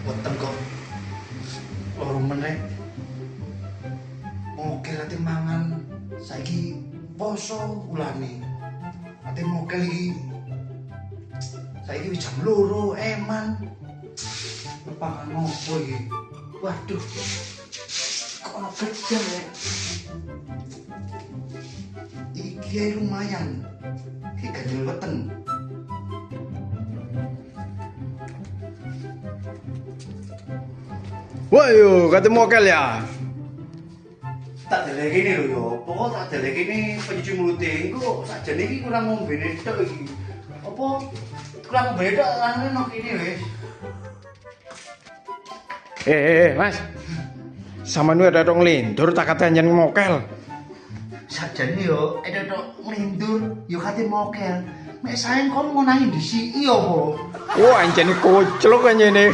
Weteng kok loro meneh. Mokel ate mangan saiki poso ulane. Ate mokel iki saiki wis jam 2 eman. Pangan opo iki? Waduh. Kok ono gedang ya? Iki lumayan. Iki ganjel weteng. Wah yo, ketemu mokel ya. Tak deleke ini lho yo. Pokok tak deleke ini pencuci mulute. Iku sakjane iki kurang ngombene tok iki. Apa kurang ngombene tok anune nang kene wis. Mas. Sama nu ada dong lindur tak kata nyen mokel. Sakjane yo ada tok nglindur yo kate mokel. Mek sayang kon ngonangi disiki opo? Wah, anjene koclok anjene.